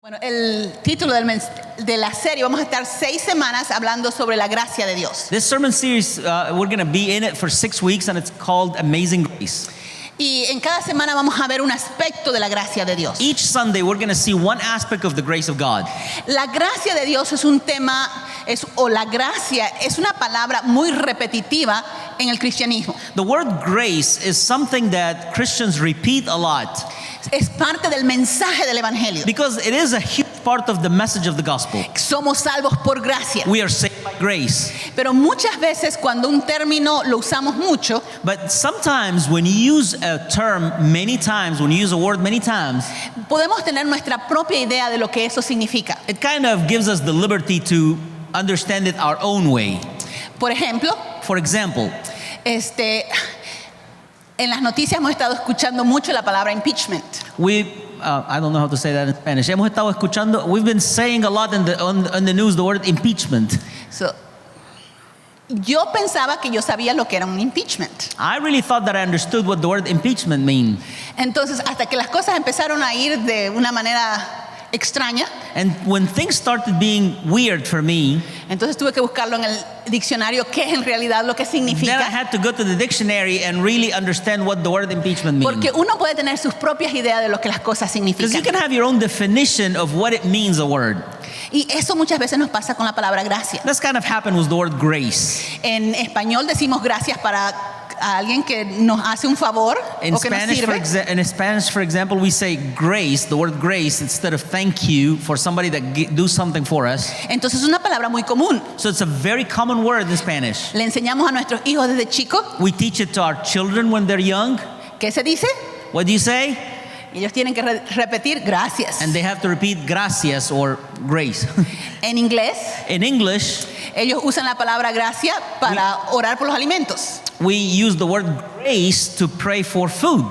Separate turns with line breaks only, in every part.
Bueno, el título de la serie, vamos a estar 6 semanas hablando sobre la gracia de Dios.
This sermon series, we're going to be in it for 6 weeks, and it's called Amazing Grace.
Y en cada semana vamos a ver un aspecto de la gracia de Dios.
Each Sunday, we're going to see one aspect of the grace of God.
La gracia de Dios es un tema, la gracia es una palabra muy repetitiva en el cristianismo.
The word grace is something that Christians repeat a lot
Es parte del mensaje del evangelio.
because it is a huge part of the message of the gospel.
Somos salvos por gracia.
We are saved by grace.
Pero muchas veces cuando un término lo usamos mucho,
But sometimes when you use a term many times, when you use a word many times,
podemos tener nuestra propia idea de lo que eso significa.
it kind of gives us the liberty to understand it our own way.
Por ejemplo,
For example,
en las noticias hemos estado escuchando mucho la palabra impeachment.
I don't know how to say that in Spanish. We've been saying a lot on the news the word impeachment.
So, yo pensaba que yo sabía lo que era un impeachment.
I really thought that I understood what the word impeachment mean.
Entonces, hasta que las cosas empezaron a ir de una manera extraña,
And when things started being weird for me,
entonces tuve que buscarlo en el diccionario qué es en realidad lo que
then I
significa.
had to go to the dictionary and really understand what the word impeachment means.
Porque uno puede tener sus propias ideas de lo que las cosas
Because you
significan.
can have your own definition of what it means, a word.
Y eso muchas veces nos pasa con la palabra gracia.
That's kind of happened with the word grace.
En español decimos gracias para a alguien que nos hace un favor
In
o que nos
Spanish,
sirve.
for example, we say grace, the word grace, instead of thank you for somebody that do something for us.
Entonces es una palabra muy común.
So it's a very common word in Spanish.
Le enseñamos a nuestros hijos desde chicos.
We teach it to our children when they're young.
¿Qué se dice?
What do you say?
Ellos tienen que repetir gracias.
And they have to repeat gracias or grace.
En inglés,
In English,
ellos usan la palabra gracia para orar por los alimentos.
we use the word grace to pray for food.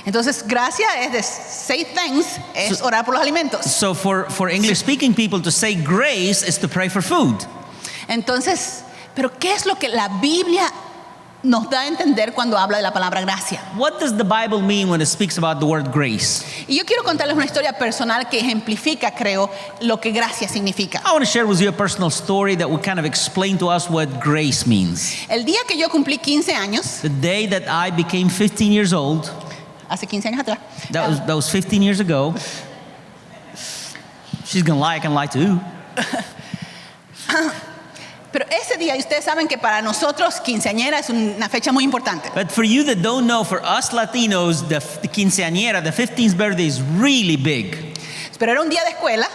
Entonces, gracia es de say thanks, es orar por los alimentos.
So for English speaking people to say grace is to pray for food.
Entonces, pero ¿qué es lo que la Biblia nos da a entender cuando habla de la palabra gracia?
What does the Bible mean when it speaks about the word grace?
Y yo quiero contarles una historia personal que ejemplifica, creo, lo que gracia significa.
I want to share with you a personal story that will kind of explain to us what grace means.
El día que yo cumplí 15 años,
The day that I became 15 years old,
hace 15 años atrás,
that was 15 years ago. She's gonna lie, I can lie too.
pero ese día, y ustedes saben que para nosotros quinceañera es una fecha muy importante.
But for you that don't know, for us Latinos, the quinceañera, the 15th birthday is really big.
Pero era un día de escuela,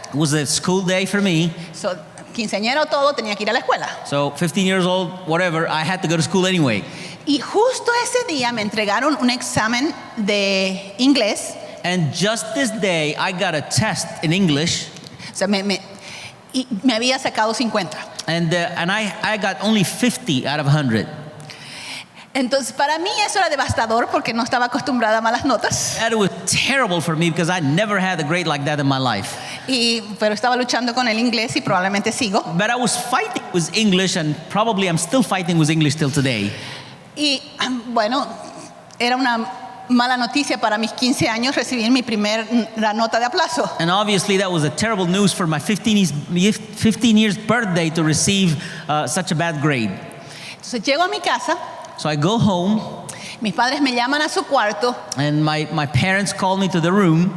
It was a school day for me.
so, quinceañera o todo, tenía que ir a la escuela.
So 15 years old, whatever, I had to go to school anyway.
Y justo ese día me entregaron un examen de inglés.
And just this day, I got a test in English,
O sea, y me había sacado 50.
and I got only 50 out of 100.
Entonces, para mí eso era devastador porque no estaba acostumbrada a malas notas.
That was terrible for me because I never had a grade like that in my life.
Pero estaba luchando con el inglés y probablemente sigo.
But I was fighting with English, and probably I'm still fighting with English till today.
Y bueno, era una mala noticia para mis 15 años recibir mi primera nota de aplazo.
And obviously that was a terrible news for my 15 years birthday to receive such a bad grade.
Entonces llego a mi casa,
So I go home,
mis padres me llaman a su cuarto
and my parents called me to the room,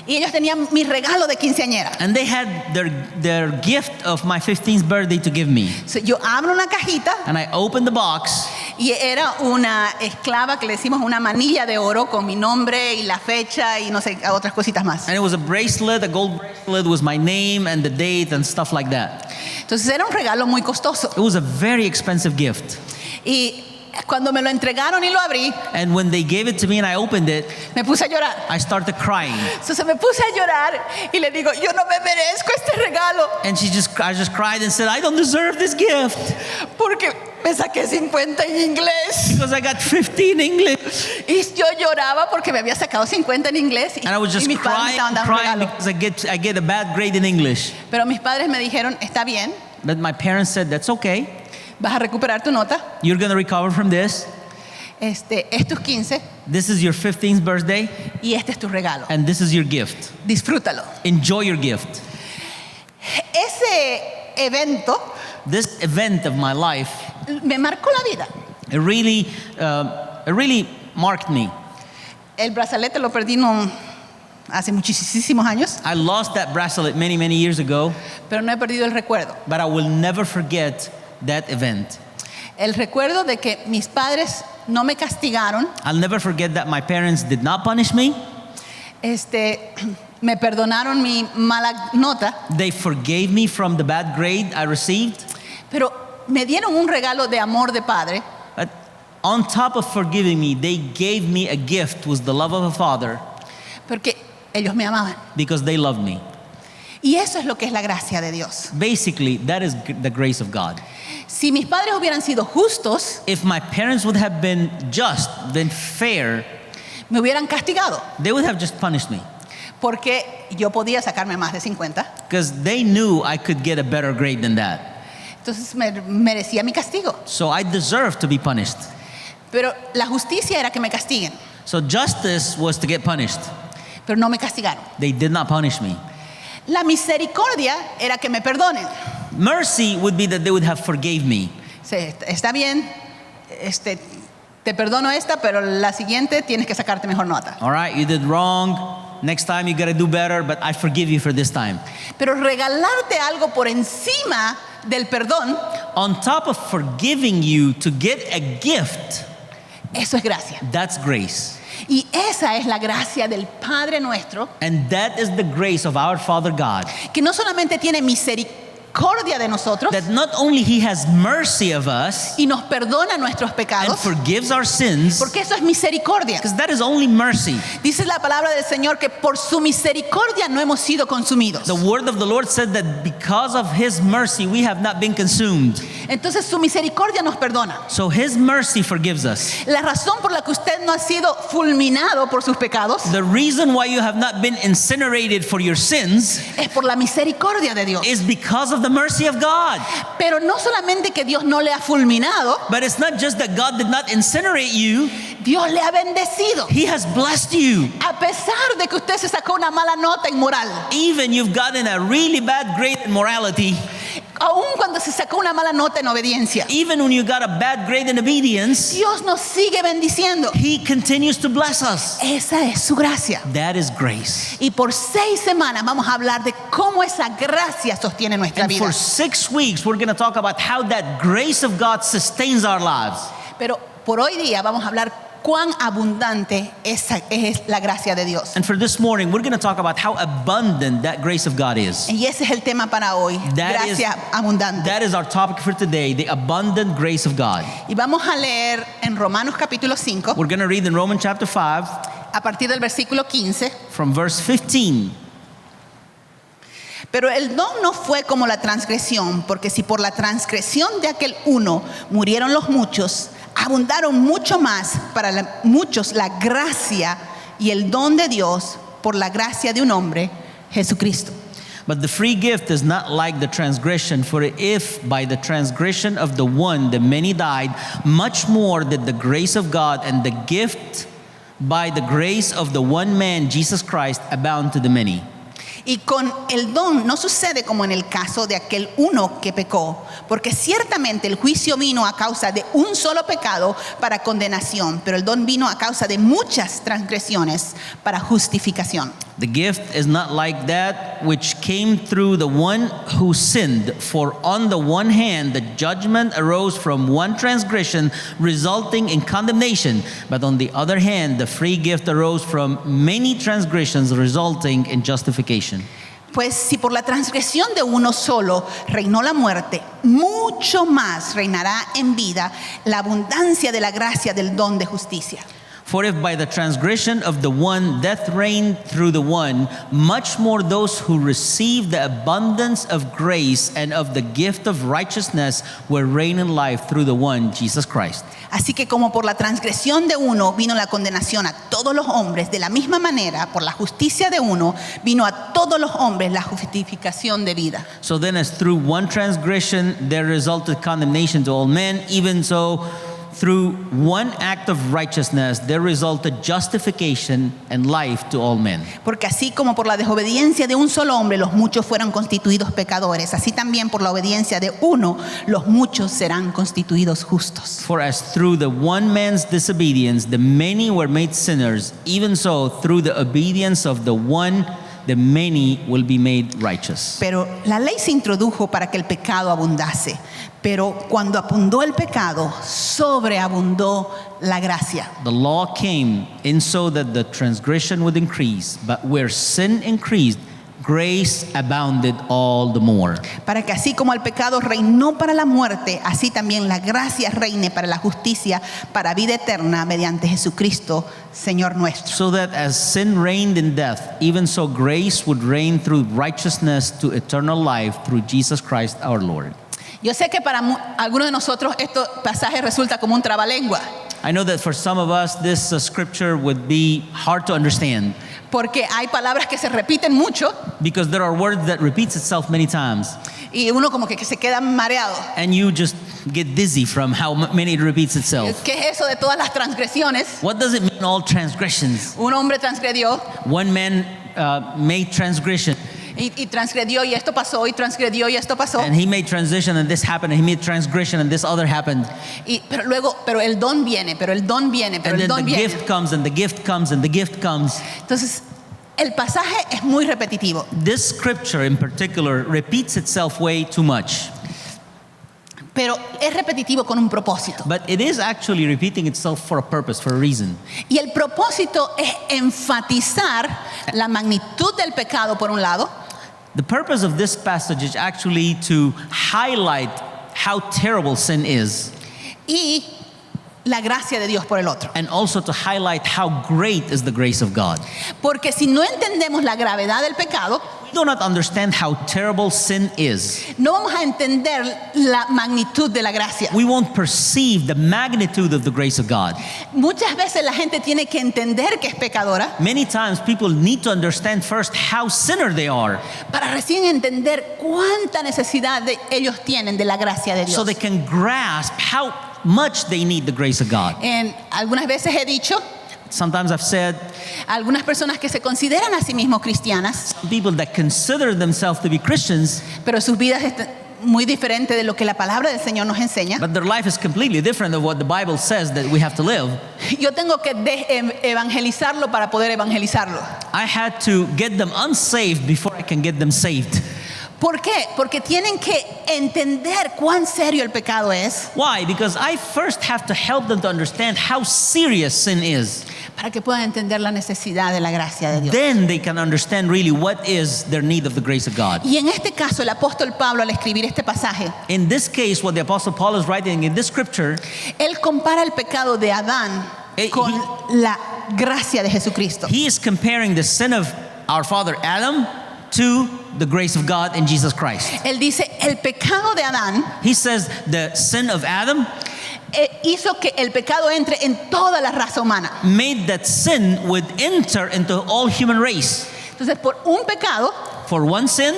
y ellos tenían mi regalo de quinceañera.
and they had their gift of my 15th birthday to give me.
So, yo abro una cajita
And I opened the box,
y era una esclava que le decimos una manilla de oro con mi nombre y la fecha y no sé, otras cositas más.
and it was a bracelet, a gold bracelet with my name and the date and stuff like that.
Entonces era un regalo muy costoso.
It was a very expensive gift.
Y cuando me lo entregaron y lo abrí,
And when they gave it to me and I opened it,
me puse a llorar.
I started crying.
Entonces me puse a llorar y le digo, yo no me merezco este regalo
And I just cried and said, I don't deserve this gift
porque me saqué 50 en inglés.
because I got 50 in English.
Y yo lloraba porque me había sacado 50 en inglés y,
And I was just
y mis padres me estaban dando un
crying
regalo.
because I get a bad grade in English.
Pero mis padres me dijeron, está bien,
But my parents said, that's okay.
vas a recuperar tu nota.
You're going to recover from this.
es tus 15
This is your 15th birthday,
y este es tu regalo.
and this is your gift.
Disfrútalo.
Enjoy your gift.
Ese evento
This event of my life,
me marcó la vida.
it really marked me.
El brazalete lo perdí hace muchísimos años,
I lost that bracelet many, many years ago,
pero no he perdido el recuerdo.
but I will never forget that event.
El recuerdo de que mis padres no me castigaron,
I'll never forget that my parents did not punish me.
me perdonaron mi mala nota,
They forgave me from the bad grade I received.
pero me dieron un regalo de amor de padre,
But on top of forgiving me, they gave me a gift with the love of a father
porque ellos me amaban.
because they loved me.
Y eso es lo que es la gracia de Dios.
Basically, that is the grace of God.
Si mis padres hubieran sido justos,
If my parents would have been just, been fair,
me hubieran castigado,
they would have just punished me
porque yo podía sacarme más de 50.
because they knew I could get a better grade than that.
Entonces merecía mi castigo.
So I deserved to be punished.
Pero la justicia era que me castiguen,
So justice was to get punished.
pero no me castigaron.
They did not punish me.
La misericordia era que me perdonen.
Mercy would be that they would have forgave me.
Está bien, te perdono esta, pero la siguiente tienes que sacarte mejor nota.
All right, you did wrong. Next time you got to do better, but I forgive you for this time.
Pero regalarte algo por encima del perdón,
On top of forgiving you to get a gift,
eso es gracia.
that's grace.
Y esa es la gracia del Padre nuestro,
And that is the grace of our Father God.
que no solamente tiene misericordia de nosotros
That not only He has mercy of us
y nos perdona nuestros
and
pecados,
forgives our sins,
porque eso es misericordia.
because that is only mercy.
Dice la palabra del Señor que por su misericordia no hemos sido consumidos.
The word of the Lord said that because of His mercy we have not been consumed.
Entonces su misericordia nos perdona.
So His mercy forgives us.
La razón por la que usted no ha sido fulminado por sus pecados
The reason why you have not been incinerated for your sins
es por la misericordia de Dios.
is because of the mercy of God.
Pero no solamente que Dios no le ha fulminado,
But it's not just that God did not incinerate you,
Dios le ha bendecido.
He has blessed you.
A pesar de que usted se sacó una mala nota inmoral,
Even you've gotten a really bad grade in morality,
aun cuando se sacó una mala nota en obediencia,
even when you got a bad grade in obedience,
Dios nos sigue bendiciendo.
He continues to bless us.
Esa es su gracia.
That is grace.
Y por 6 semanas vamos a hablar de cómo esa gracia sostiene nuestra
And
vida.
for 6 weeks, we're going to talk about how that grace of God sustains our lives.
Pero por hoy día vamos a hablar cuán abundante esa es la gracia de Dios.
And for this morning, we're going to talk about how abundant that grace of God is.
Y ese es el tema para hoy, gracia abundante.
That is our topic for today, the abundant grace of God.
Y vamos a leer en Romanos capítulo 5,
We're going to read in Romans chapter 5
a partir del versículo 15.
from verse 15.
Pero el don no fue como la transgresión, porque si por la transgresión de aquel uno murieron los muchos, abundaron mucho más para muchos la gracia y el don de Dios por la gracia de un hombre, Jesucristo.
But the free gift is not like the transgression, for if by the transgression of the one the many died, much more did the grace of God and the gift by the grace of the one man, Jesus Christ, abound to the many.
Y con el don no sucede como en el caso de aquel uno que pecó, porque ciertamente el juicio vino a causa de un solo pecado para condenación, pero el don vino a causa de muchas transgresiones para justificación.
The gift is not like that which came through the one who sinned, for on the one hand the judgment arose from one transgression resulting in condemnation, but on the other hand the free gift arose from many transgressions resulting in justification.
Pues si por la transgresión de uno solo reinó la muerte, mucho más reinará en vida la abundancia de la gracia del don de justicia.
For if by the transgression of the one death reigned through the one, much more those who receive the abundance of grace and of the gift of righteousness will reign in life through the one, Jesus Christ.
Así que como por la transgresión de uno vino la condenación a todos los hombres, de la misma manera, por la justicia de uno, vino a todos los hombres la justificación de vida.
So then as through one transgression there resulted condemnation to all men, even so through one act of righteousness, there resulted justification and life to all men.
Porque así como por la desobediencia de un solo hombre los muchos fueron constituidos pecadores, así también por la obediencia de uno los muchos serán constituidos justos.
For as through the one man's disobedience the many were made sinners, even so through the obedience of the one the many will be made righteous.
Pero la ley se introdujo para que el pecado abundase, pero cuando abundó el pecado, sobreabundó la gracia.
The law came in so that the transgression would increase, but where sin increased, grace abounded all the more.
Para que así como el pecado reinó para la muerte, así también la gracia reine para la justicia, para vida eterna mediante Jesucristo, Señor nuestro.
So that as sin reigned in death, even so grace would reign through righteousness to eternal life through Jesus Christ our Lord.
Yo sé que para algunos de nosotros este pasaje resulta como un trabalengua,
I know that for some of us this scripture would be hard to understand
porque hay palabras que se repiten mucho
because there are words that repeats itself many times
y uno como que se queda mareado.
and you just get dizzy from how many it repeats itself.
¿Qué es eso de todas las transgresiones?
What does it mean, all transgressions?
Un hombre transgredió
One man made transgression
y transgredió y esto pasó y transgredió y esto pasó.
and he made transition and this happened and he made transgression and this other happened.
Pero el don viene, pero el don viene, pero
And
el
then
don
the
viene.
gift comes and the gift comes and the gift comes.
Entonces, el pasaje es muy repetitivo,
This scripture in particular repeats itself way too much.
pero es repetitivo con un propósito.
But it is actually repeating itself for a purpose, for a reason.
Y el propósito es enfatizar la magnitud del pecado por un lado
The purpose of this passage is actually to highlight how terrible sin is
y la gracia de Dios por el otro.
and also to highlight how great is the grace of God.
Porque si no entendemos la gravedad del pecado,
We do not understand how terrible sin is.
no vamos a entender la magnitud de la gracia.
We won't perceive the magnitude of the grace of God.
Muchas veces la gente tiene que entender que es pecadora
Many times people need to understand first how sinner they are
para recién entender cuánta necesidad ellos tienen de la gracia de Dios.
so they can grasp how much they need the grace of God.
Algunas veces he dicho,
Sometimes I've said
algunas personas que se consideran a sí mismos cristianas,
people that consider themselves to be Christians,
pero sus vidas están muy diferentes de lo que la palabra del Señor nos enseña.
but their life is completely different than what the Bible says that we have to live.
Yo tengo que evangelizarlo para poder evangelizarlo.
I had to get them unsaved before I can get them saved.
¿Por qué? Porque tienen que entender cuán serio el pecado es
Why? Because I first have to help them to understand how serious sin is.
para que puedan entender la necesidad de la gracia de Dios.
Then they can understand really what is their need of the grace of God.
Y en este caso, el apóstol Pablo, al escribir este pasaje,
In this case, what the Apostle Paul is writing in this scripture,
él compara el pecado de Adán con la gracia de Jesucristo.
he is comparing the sin of our father Adam to the grace of God in Jesus Christ.
Él dice, el pecado de Adán
He says the sin of Adam
hizo que el pecado entre en toda la raza humana.
made that sin would enter into all human race.
Entonces, por un pecado,
For one sin,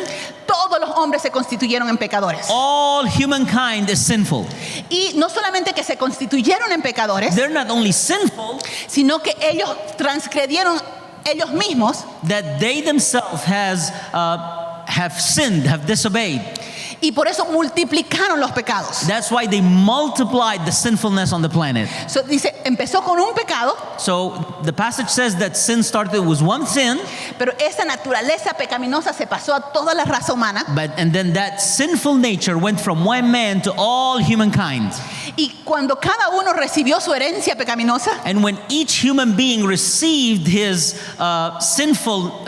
todos los hombres se constituyeron en pecadores.
all humankind is sinful.
Y no solamente que se constituyeron en pecadores,
They're not only sinful,
sino que ellos transgredieron ellos mismos
that they themselves have sinned, have disobeyed.
y por eso multiplicaron los pecados.
That's why they multiplied the sinfulness on the planet.
So, dice, empezó con un pecado,
So the passage says that sin started with one sin,
pero esa naturaleza pecaminosa se pasó a toda la raza humana.
and then that sinful nature went from one man to all humankind.
Y cuando cada uno recibió su herencia pecaminosa,
And when each human being received his sinful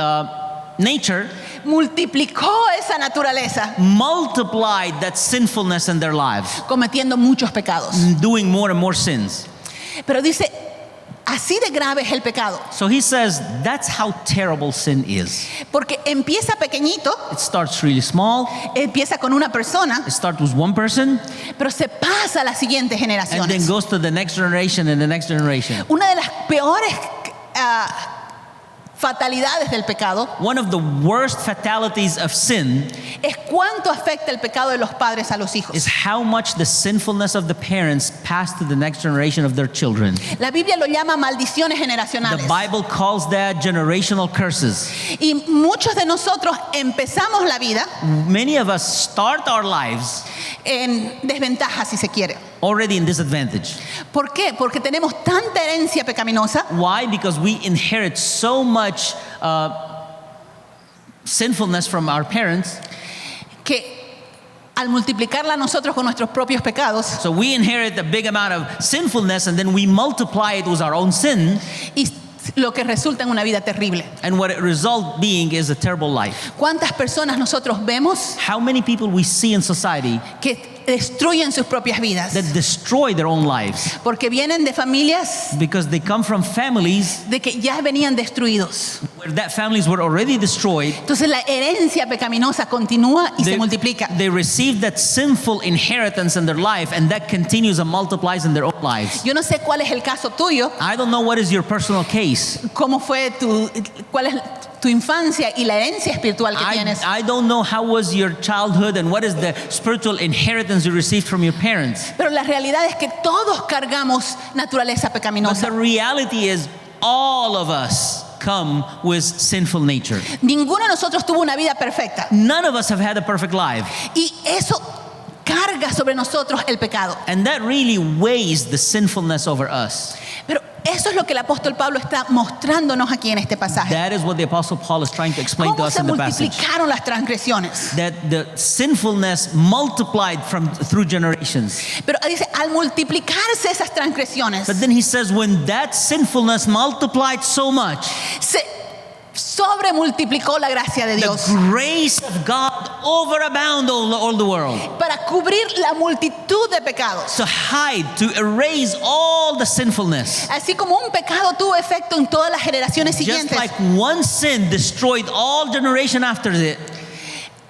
nature,
multiplicó esa naturaleza,
multiplied that sinfulness in their lives,
cometiendo muchos pecados.
doing more and more sins.
Pero dice, así de grave es el pecado,
So he says that's how terrible sin is.
porque empieza pequeñito,
It starts really small.
empieza con una persona,
It starts with one person
pero se pasa a las siguientes
and then
generaciones.
goes to the next generation and the next generation.
Una de las peores fatalidades del pecado
one of the worst fatalities of sin
es cuánto afecta el pecado de los padres a los hijos.
is how much the sinfulness of the parents pass to the next generation of their children.
La Biblia lo llama maldiciones
The
generacionales.
Bible calls that generational curses.
Y muchos de nosotros empezamos la vida
Many of us start our lives
en desventaja, si se quiere.
already in disadvantage.
¿Por qué? Porque tenemos tanta herencia pecaminosa
Why? Because we inherit so much sinfulness from our parents.
que al multiplicarla nosotros con nuestros propios pecados
So we inherit a big amount of sinfulness and then we multiply it with our own sin.
y lo que resulta en una vida terrible.
And what it results being is a terrible life.
¿Cuántas personas nosotros vemos
How many people we see in society
que destruyen sus propias vidas?
that destroy their own lives
Porque vienen de familias
because they come from families
de que ya venían destruidos.
where that families were already destroyed.
Entonces la herencia pecaminosa continúa y se multiplica.
They receive that sinful inheritance in their life and that continues and multiplies in their own lives.
Yo no sé cuál es el caso tuyo,
I don't know what is your personal case.
cómo fue cuál es tu infancia y la herencia espiritual que tienes.
I don't know how was your childhood and what is the spiritual inheritance you received from your parents.
Pero la realidad es que todos cargamos naturaleza
But
pecaminosa.
the reality is all of us come with sinful nature.
Ninguno de nosotros tuvo una vida perfecta.
None of us have had a perfect life.
Y eso carga sobre nosotros el pecado.
And that really weighs the sinfulness over us.
Pero eso es lo que el apóstol Pablo está mostrándonos aquí en este pasaje.
That is what the Apostle Paul is trying to explain to
¿Cómo
us
se
in the passage.
multiplicaron las transgresiones?
That the sinfulness multiplied through generations.
Pero dice, al multiplicarse esas transgresiones,
But then he says when that sinfulness multiplied so much,
se sobremultiplicó la gracia de Dios
the grace of God overabound all the world.
para cubrir la multitud de pecados.
To hide, to erase all the sinfulness.
Así como un pecado tuvo efecto en todas las generaciones
Just
siguientes,
like one sin destroyed all generation after it,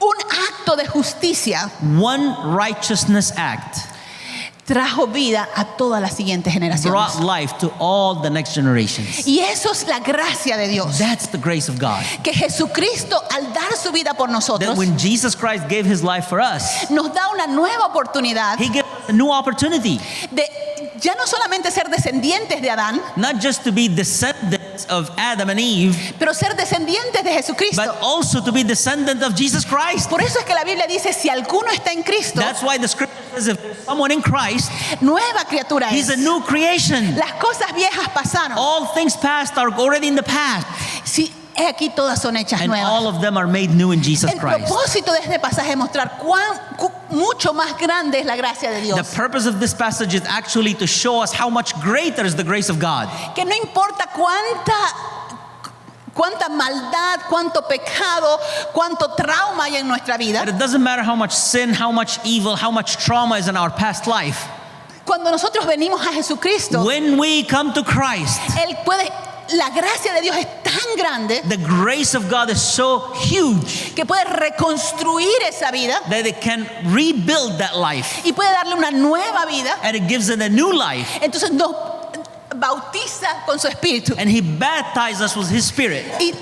un acto de justicia
one righteousness act
trajo vida a todas las siguientes generaciones.
brought life to all the next generations.
Y eso es la gracia de Dios.
That's the grace of God.
Que Jesucristo, al dar su vida por
That
nosotros,
when Jesus Christ gave his life for us,
nos da una nueva oportunidad
he gave us a new opportunity,
de ya no solamente ser descendientes de Adán,
not just to be descendants of Adam and Eve,
pero ser descendientes de Jesucristo.
but also to be descendant of Jesus Christ.
Por eso es que la Biblia dice, si alguno está en Cristo,
That's why the scripture says if there's someone in Christ,
nueva criatura
he's
es.
a new creation.
Las cosas viejas pasaron.
All things past are already in the past,
Sí, he aquí todas son hechas
and all
nuevas.
of them are made new in Jesus
El
Christ.
propósito de este pasaje es mostrar mucho más grande es la gracia de
The
Dios.
purpose of this passage is actually to show us how much greater is the grace of God.
Que no importa cuánta maldad, cuánto pecado, cuánto trauma hay en nuestra vida.
That it doesn't matter how much sin, how much evil, how much trauma is in our past life.
Cuando nosotros venimos a Jesucristo,
When we come to Christ,
la gracia de Dios es tan grande
the grace of God is so huge
que puede reconstruir esa vida
that it can rebuild that life,
y puede darle una nueva vida.
and it gives it a new life.
Entonces nos bautiza con su espíritu.
And he baptized us with his spirit.
Y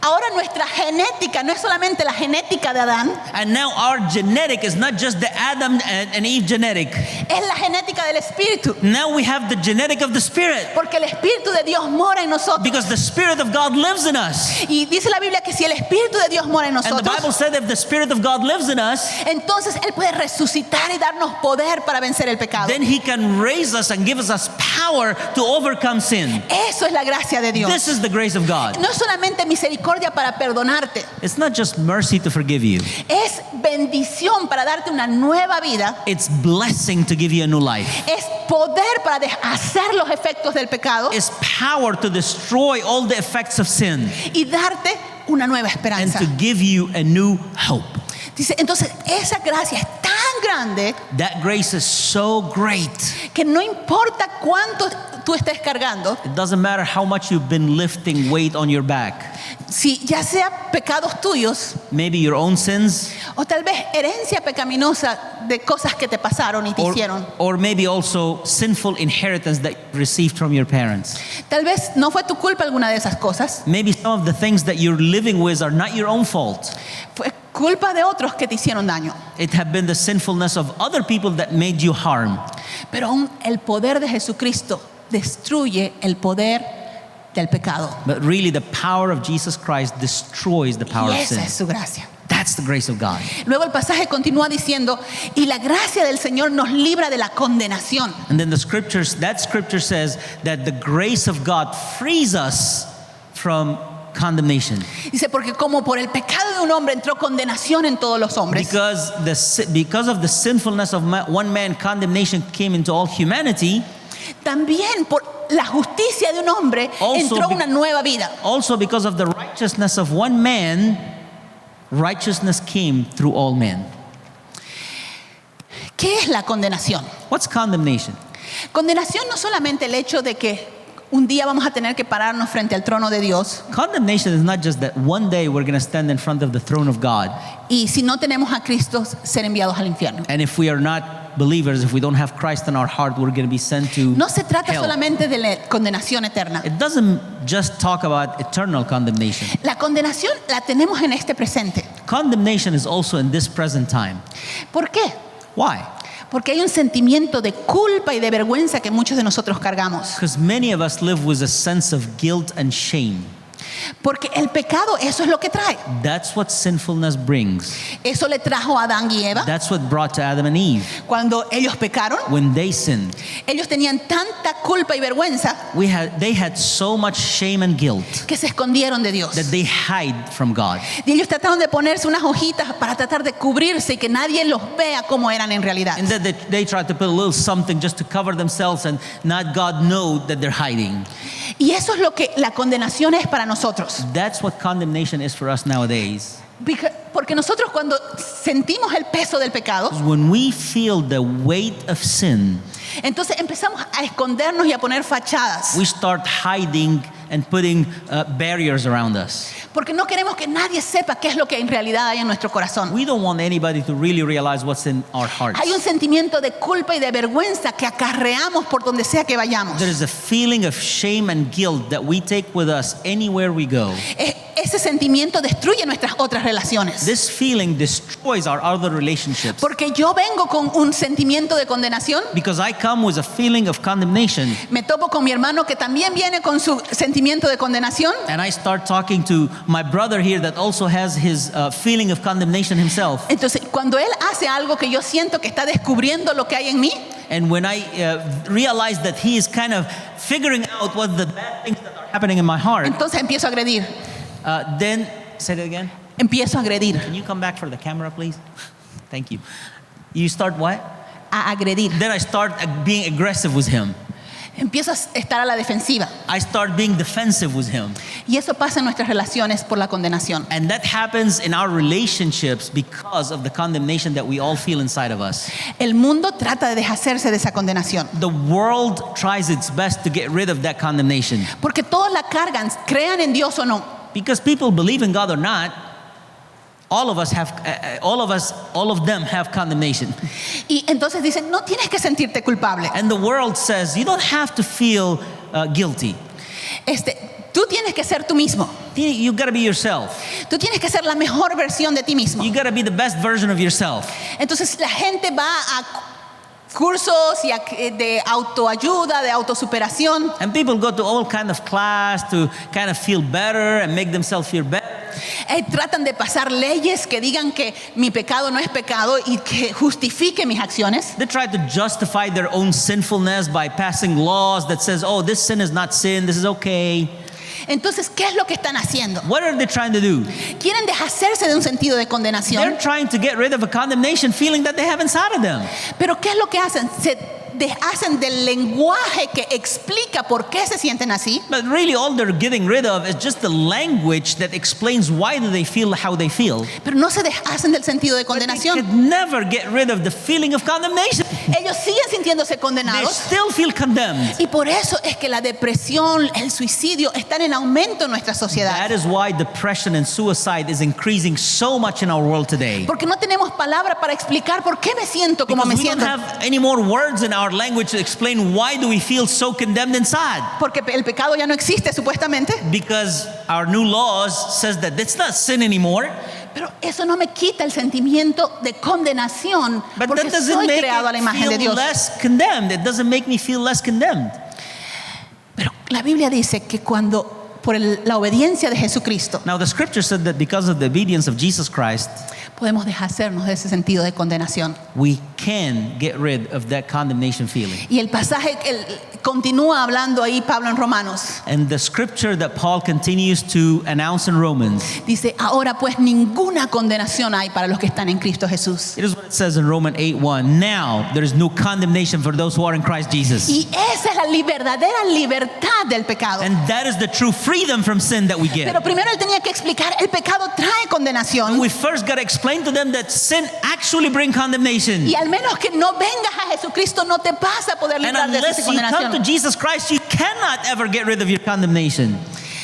ahora nuestra genética no es solamente la genética de Adán,
And now our genetic is not just the Adam and Eve genetic.
es la genética del espíritu.
Now we have the genetic of the spirit,
Porque el espíritu de Dios mora en nosotros.
because the spirit of God lives in us.
Y dice la Biblia que si el espíritu de Dios mora en
And the Bible
nosotros,
said if the spirit of God lives in us,
entonces Él puede resucitar y darnos poder para vencer el pecado.
then he can raise us and give us power to overcome sin.
Eso es la gracia de Dios.
This is the grace of God.
No es solamente misericordia para perdonarte,
It's not just mercy to forgive you.
es bendición para darte una nueva vida,
It's blessing to give you a new life.
es poder para deshacer los efectos del pecado
It's power to destroy all the effects of sin
y darte una nueva
and
esperanza.
to give you a new hope.
Dice, entonces esa gracia es tan grande
That grace is so great.
que no importa cuánto tú estés cargando,
It doesn't matter how much you've been lifting weight on your back.
si ya sea pecados tuyos
Maybe your own sins
O tal vez herencia pecaminosa de cosas que te pasaron y te hicieron.
Or maybe also sinful inheritance that you received from your parents.
Tal vez no fue tu culpa alguna de esas cosas.
Maybe some of the things that you're living with are not your own fault.
Fue culpa de otros que te hicieron daño.
It have been the sinfulness of other people that made you harm.
Pero aún el poder de Jesucristo destruye el poder del pecado.
But really the power of Jesus Christ destroys the power
Y
of
esa
sin.
es su gracia.
That's the grace of God.
Luego el pasaje continúa diciendo, y la gracia del Señor nos libra de la condenación.
And then that scripture says that the grace of God frees us from condemnation.
Dice, porque como por el pecado de un hombre entró condenación en todos los hombres.
Because of the sinfulness of one man, condemnation came into all humanity.
También por la justicia de un hombre entró una nueva vida.
Also because of the righteousness of one man, righteousness came through all men.
¿Qué es la condenación?
What's condemnation?
Condenación no solamente el hecho de que un día vamos a tener que pararnos frente al trono de Dios.
Condemnation is not just that one day we're going to stand in front of the throne of God.
Y si no tenemos a Cristo, ser enviados al infierno.
And if we are not believers, if we don't have Christ in our heart, we're going to be sent to
No se trata
hell.
solamente de la condenación eterna.
It doesn't just talk about eternal condemnation.
La condenación la tenemos en este presente.
Condemnation is also in this present time.
¿Por qué?
Why?
Porque hay un sentimiento de culpa y de vergüenza que muchos de nosotros cargamos.
Because many of us live with a sense of guilt and shame.
Porque el pecado, eso es lo que trae.
That's what sinfulness brings.
Eso le trajo a Adán y Eva.
That's what brought to Adam and Eve.
Cuando ellos pecaron,
When they sinned,
ellos tenían tanta culpa y vergüenza
they had so much shame and guilt
que se escondieron de Dios.
that they hide from God.
Y ellos trataron de ponerse unas hojitas para tratar de cubrirse y que nadie los vea como eran en realidad.
And then they tried to put a little something just to cover themselves and not God know that they're hiding.
Y eso es lo que la condenación es para nosotros.
That's what condemnation is for us nowadays.
Porque nosotros cuando sentimos el peso del pecado,
When we feel the weight of sin,
entonces empezamos a escondernos y a poner fachadas.
we start hiding and putting barriers around us.
Porque no queremos que nadie sepa qué es lo que en realidad hay en nuestro corazón.
We don't want anybody to really realize what's in our hearts.
Hay un sentimiento de culpa y de vergüenza que acarreamos por donde sea que vayamos.
There is a feeling of shame and guilt that we take with us anywhere we go.
Ese sentimiento destruye nuestras otras relaciones.
This feeling destroys our other relationships.
Porque yo vengo con un sentimiento de condenación,
Because I come with a feeling of condemnation,
me topo con mi hermano que también viene con su sentimiento de condenación.
and I start talking to my brother here that also has his feeling of condemnation himself.
Entonces, cuando él hace algo que yo siento que está descubriendo lo que hay en mí,
And when I realize that he is kind of figuring out what the bad things that are happening in my heart,
entonces empiezo a agredir.
then, say that again.
Empiezo a agredir.
Can you come back for the camera, please? Thank you. You start what?
A agredir.
Then I start being aggressive with him.
Empiezo a estar a la defensiva.
I start being defensive with him.
Y eso pasa en nuestras relaciones por la condenación.
And that happens in our relationships because of the condemnation that we all feel inside of us.
El mundo trata de deshacerse de esa condenación.
The world tries its best to get rid of that condemnation.
Porque todos la cargan, crean en Dios o no.
Because people believe in God or not, all of them have condemnation.
Y entonces dicen, no tienes que sentirte culpable.
And the world says you don't have to feel guilty.
Tú tienes que ser tú mismo.
You got to be yourself.
Tú tienes que ser la mejor versión de ti mismo.
You got to be the best version of yourself.
Entonces la gente va a cursos de autoayuda, de autosuperación.
And people go to all kind of class to kind of feel better and make themselves feel better.
Tratan de pasar leyes que digan que mi pecado no es pecado y que justifique mis acciones.
They try to justify their own sinfulness by passing laws that says, oh, this sin is not sin, this is okay.
Entonces, ¿qué es lo que están haciendo?
What are they trying to do?
Quieren deshacerse de un sentido de condenación.
They're trying to get rid of a condemnation feeling that they have inside of them.
Pero ¿qué es lo que hacen? Se hacen del lenguaje que explica por qué se sienten así.
But really all they're getting rid of is just the language that explains why do they feel how they feel.
Pero no se deshacen del sentido de
But they
condenación.
could never get rid of the feeling of condemnation.
Ellos siguen sintiéndose
They
condenados.
still feel condemned.
Y por eso es que la depresión, el suicidio están en aumento en nuestra sociedad.
That is why depression and suicide is increasing so much in our world today.
Porque no tenemos palabra para explicar por qué me siento como
Because
me
we don't
siento.
have any more words in our language to explain why do we feel so condemned inside.
Porque el pecado ya no existe supuestamente.
Because our new laws says that it's not sin anymore.
Pero eso no me quita el sentimiento de condenación.
But
Porque
that doesn't
soy
make
creado a la
it
imagen de
feel
Dios.
less condemned. It doesn't make me feel less condemned.
Pero la Biblia dice que cuando por la obediencia de Jesucristo
Now the scripture said that because of the obedience of Jesus Christ,
podemos deshacernos de ese sentido de condenación.
we can get rid of that condemnation feeling.
Y el pasaje continúa hablando ahí Pablo en Romanos.
And the scripture that Paul continues to announce in Romans,
Dice, ahora pues ninguna condenación hay para los que están en Cristo Jesús.
it is what it says in Romans 8:1. Now there is no condemnation for those who are in Christ Jesus.
Y esa es la verdadera libertad del pecado.
And that is the true freedom from sin that we get.
Pero primero él tenía que explicar, el pecado trae condenación.
We first got to explain to them that sin actually brings condemnation.
Y al menos que no vengas a Jesucristo, no te vas a poder
And
librar de esa
unless you come to
condenación.
Jesus Christ, you cannot ever get rid of your condemnation.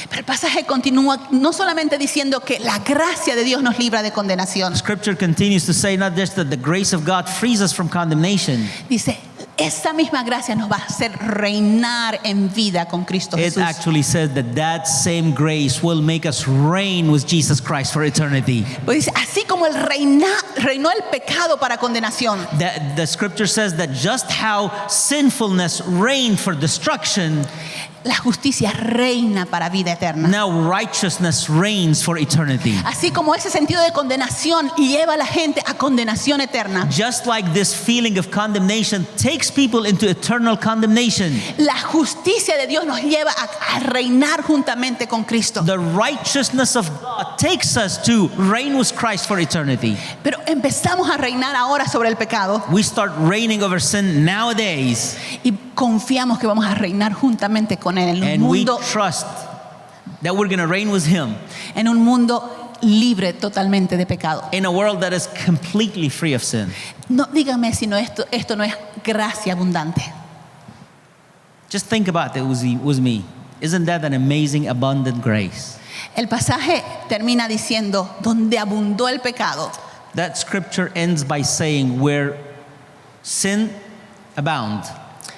Pero el pasaje continúa no solamente diciendo que la gracia de Dios nos libra de condenación.
Scripture continues to say not just that the grace of God frees us from condemnation.
Dice, esa misma gracia nos va a hacer reinar en vida con Cristo
It
Jesús.
actually says that that same grace will make us reign with Jesus Christ for eternity.
Pues dice, así como reinó el pecado para condenación,
That the scripture says that just how sinfulness reigned for destruction,
la justicia reina para vida eterna.
now righteousness reigns for eternity.
Así como ese sentido de condenación lleva a la gente a condenación eterna,
Just like this feeling of condemnation takes people into eternal condemnation,
la justicia de Dios nos lleva a reinar juntamente con Cristo.
the righteousness of God takes us to reign with Christ for eternity.
Pero empezamos a reinar ahora sobre el pecado
We start reigning over sin nowadays,
y confiamos que vamos a reinar juntamente con Él
and we trust that we're going to reign with Him
en un mundo libre totalmente de pecado.
in a world that is completely free of sin.
No, dígame si no esto no es gracia abundante.
Just think about it with me. Isn't that an amazing, abundant grace?
El pasaje termina diciendo, donde abundó el pecado,
That scripture ends by saying, where sin abound,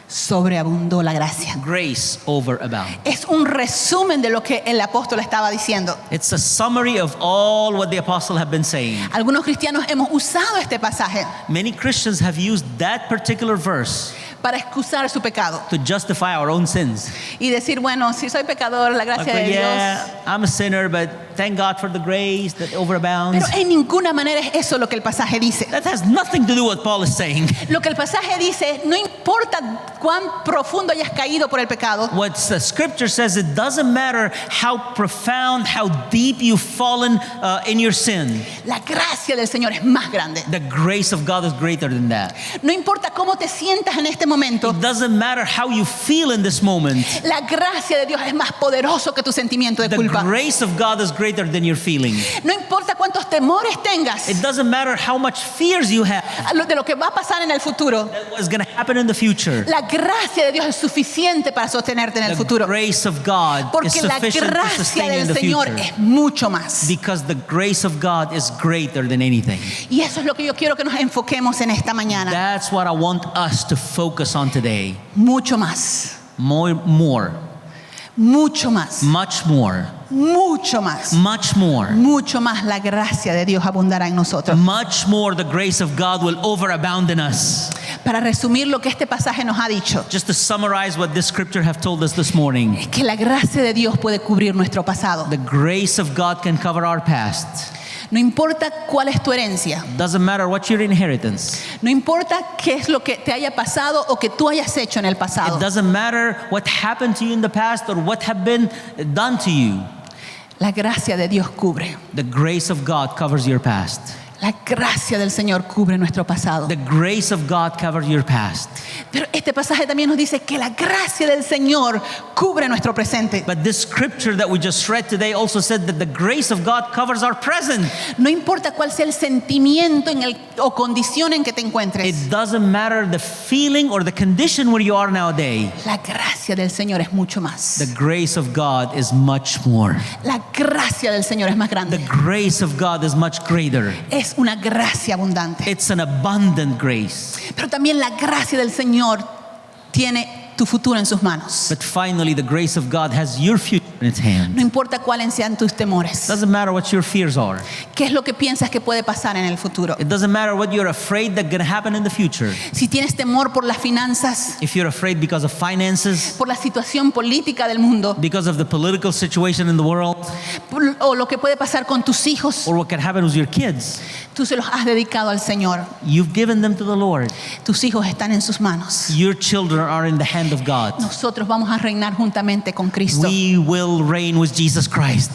sobreabundó la gracia.
grace overabound.
Es un resumen de lo que el apóstol estaba diciendo.
It's a summary of all what the apostle have been saying.
Algunos cristianos hemos usado este pasaje
Many Christians have used that particular verse
para excusar su pecado
to justify our own sins.
y decir, bueno, si soy pecador, la gracia
Like,
de Dios.
yeah, I'm a sinner, but thank God for the grace that overabounds.
Pero en ninguna manera es eso lo que el pasaje dice.
That has nothing to do with what Paul is saying.
Lo que el pasaje dice, no importa cuán profundo hayas caído por el pecado,
What the scripture says, it doesn't matter how profound, how deep you've fallen in your sin.
la gracia del Señor es más grande.
The grace of God is greater than that.
No importa cómo te sientas en este momento,
It doesn't matter how you feel in this moment.
la gracia de Dios es más poderoso que tu sentimiento de
The
culpa.
grace of God is greater than your feeling.
No importa cuántos temores tengas
It doesn't matter how much fears you have
de lo que va a pasar en el futuro.
that what's going to happen in the future.
La gracia de Dios es suficiente para sostenerte en el
The
futuro.
grace of God is
Porque la
sufficient to
gracia
sustain you in
del
the
Señor
future.
es mucho más.
Because the grace of God is greater than anything.
Y eso es lo que yo quiero que nos enfoquemos en esta mañana.
That's what I want us to focus on today.
Mucho más.
More,
Mucho más.
much more,
Mucho más.
much more.
Mucho más la gracia de Dios abundará en nosotros.
Much more the grace of God will overabound in us.
Para resumir lo que este pasaje nos ha dicho,
Just to summarize what this scripture have told us this morning.
es que la gracia de Dios puede cubrir nuestro pasado.
The grace of God can cover our past.
No importa cuál es tu herencia,
Doesn't matter what your inheritance.
no importa qué es lo que te haya pasado o que tú hayas hecho en el pasado.
It doesn't matter what happened to you in the past or what have been done to you.
La gracia de Dios cubre.
The grace of God covers your past.
La gracia del Señor cubre nuestro pasado.
The grace of God covers your past.
Pero este pasaje también nos dice que la gracia del Señor cubre nuestro presente.
But this scripture that we just read today also said that the grace of God covers our present.
No importa cuál sea el sentimiento o condición en que te encuentres.
It doesn't matter the feeling or the condition where you are nowadays.
La gracia del Señor es mucho más.
The grace of God is much more.
La gracia del Señor es más
The
grande.
grace of God is much greater.
Es una gracia abundante.
It's an abundant grace.
Pero también la gracia del Señor tiene tu futuro en sus manos.
But finally, the grace of God has your future in its hand.
No importa cuáles sean tus temores.
Doesn't matter what your fears are.
¿Qué es lo que piensas que puede pasar en el futuro?
It doesn't matter what you're afraid that's going to happen in the future.
Si tienes temor por las finanzas,
If you're afraid because of finances,
por la situación política del mundo,
because of the political situation in the world,
o lo que puede pasar con tus hijos,
or what can happen with your kids,
tú se los has dedicado al Señor.
you've given them to the Lord.
Tus hijos están en sus manos.
Your children are in the hand of God.
Nosotros vamos a reinar juntamente con Cristo.
We will reign with Jesus Christ.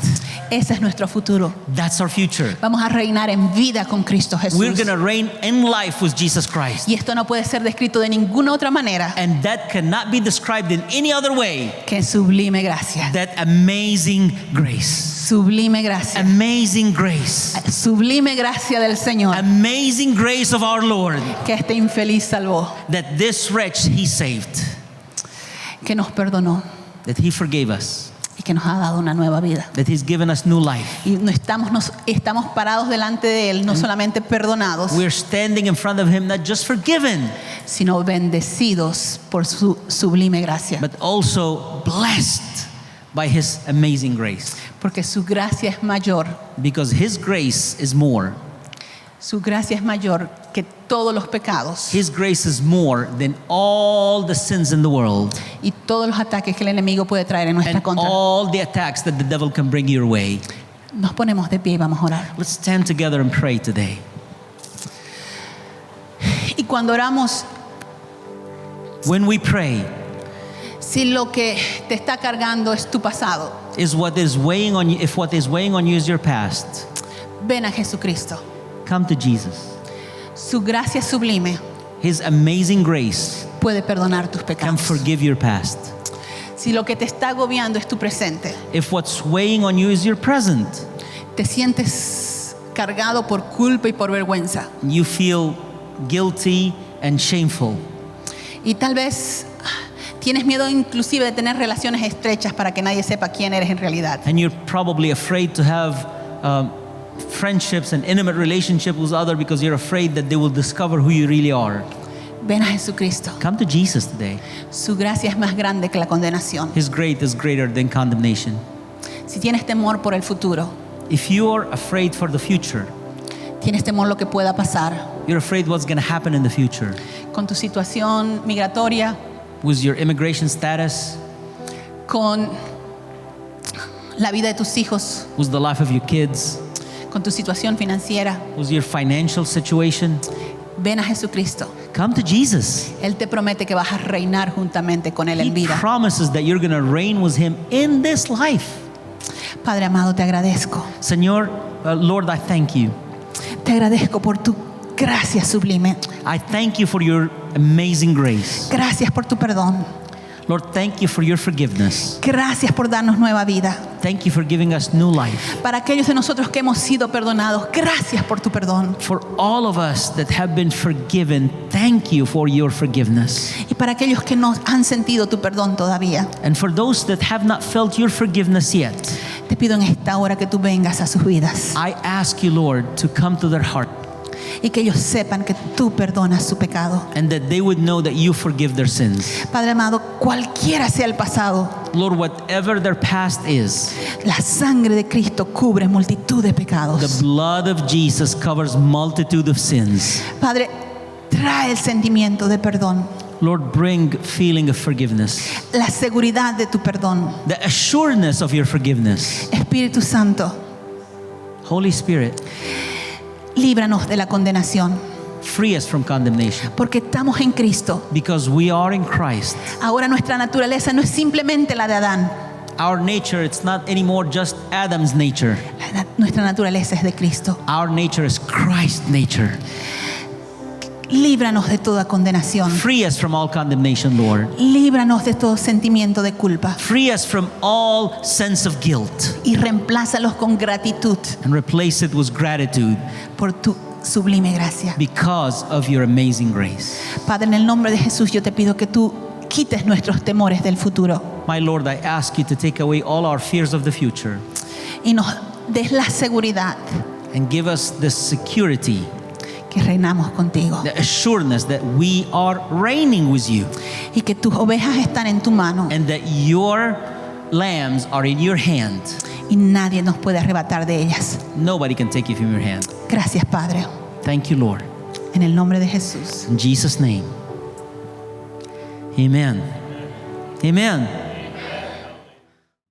Ese es nuestro futuro.
That's our future.
Vamos a reinar en vida con Cristo
We're
Jesús.
going to reign in life with Jesus Christ.
Y esto no puede ser descrito de ninguna otra manera
And that cannot be described in any other way.
que en sublime gracia.
That amazing grace.
Sublime gracia.
Amazing grace.
Sublime gracia del Señor
Amazing grace of our Lord.
que este infeliz salvó,
That this wretch he saved.
que nos perdonó
That he forgave us.
y que nos ha dado una nueva vida.
That he's given us new life.
Y estamos parados delante de Él, no solamente perdonados,
We're standing in front of him not just forgiven,
sino bendecidos por su sublime gracia.
but also blessed by his amazing grace.
Porque su gracia es mayor.
Because his grace is more.
Su gracia es mayor que todos los pecados
His grace is more than all the sins in the world
y todos los ataques que el enemigo puede traer en nuestra
and
contra.
all the attacks that the devil can bring your way.
Nos ponemos de pie y vamos a orar.
Let's stand together and pray today.
Y cuando oramos,
When we pray,
si lo que te está cargando es tu pasado,
is what is weighing on you, if what is weighing on you is your past,
ven a Jesucristo.
come to Jesus.
Su gracia sublime
His amazing grace
puede perdonar tus
can
pecados.
forgive your past.
Si lo que te está agobiando es tu presente,
If what's weighing on you is your present,
te sientes cargado por culpa y por vergüenza.
you feel guilty and shameful.
Y tal vez tienes miedo inclusive de tener relaciones estrechas para que nadie sepa quién eres en realidad.
And you're probably afraid to have friendships and intimate relationships with others because you're afraid that they will discover who you really are.
Ven a Jesucristo.
Come to Jesus today.
Su gracia es más grande que la condenación.
His grace is greater than condemnation.
Si tienes temor por el futuro,
If you are afraid for the future,
tienes temor lo que pueda pasar
you're afraid what's going to happen in the future
con tu situación migratoria,
with your immigration status,
con la vida de tus hijos,
with the life of your kids,
con tu situación financiera,
with your financial situation,
ven a Jesucristo.
come to Jesus.
Él te promete que vas a reinar juntamente con Él en
He
vida.
promises that you're going to reign with him in this life.
Padre amado, te agradezco.
Señor, Lord, I thank you.
Te agradezco por tu gracia sublime.
I thank you for your amazing grace.
Gracias por tu perdón.
Lord, thank you for your forgiveness.
Gracias por darnos nueva vida.
Thank you for giving us new life.
Para aquellos de nosotros que hemos sido perdonados, gracias por tu perdón.
For all of us that have been forgiven, thank you for your forgiveness.
Y para aquellos que no han sentido tu perdón todavía,
And for those that have not felt your forgiveness yet,
te pido en esta hora que tú vengas a sus vidas
I ask you, Lord, to come to their heart
y que ellos sepan que tú perdonas su pecado.
and that they would know that you forgive their sins.
Padre amado, cualquiera sea el pasado,
Lord, whatever their past is,
la sangre de Cristo cubre multitud de
the
pecados.
blood of Jesus covers multitude of sins.
Padre, trae el sentimiento de perdón,
Lord, bring feeling of forgiveness,
la seguridad de tu perdón.
the assuredness of your forgiveness.
Espíritu Santo,
Holy Spirit,
líbranos de la condenación,
free us from condemnation.
porque estamos en Cristo.
Because we are in Christ.
Ahora nuestra naturaleza no es simplemente la de Adán,
Our nature, it's not anymore just Adam's nature.
nuestra naturaleza es de Cristo.
Our nature is Christ's nature.
Líbranos de toda condenación.
Free us from all condemnation, Lord.
Líbranos de todo sentimiento de culpa.
Free us from all sense of guilt
Y reemplázalos con gratitud
and replace it with gratitude
por tu sublime gracia.
because of your amazing grace.
Padre, en el nombre de Jesús yo te pido que tú quites nuestros temores del futuro
My Lord, I ask you to take away all our fears of the future
y nos des la seguridad
and give us the security,
que reinamos contigo
the assuredness that we are reigning with you
y que tus ovejas están en tu mano
and that your lambs are in your hand.
y nadie nos puede arrebatar de ellas.
Nobody can take you from your hand.
Gracias, Padre,
Thank you, Lord.
en el nombre de Jesús.
In Jesus' name. Amen. Amen.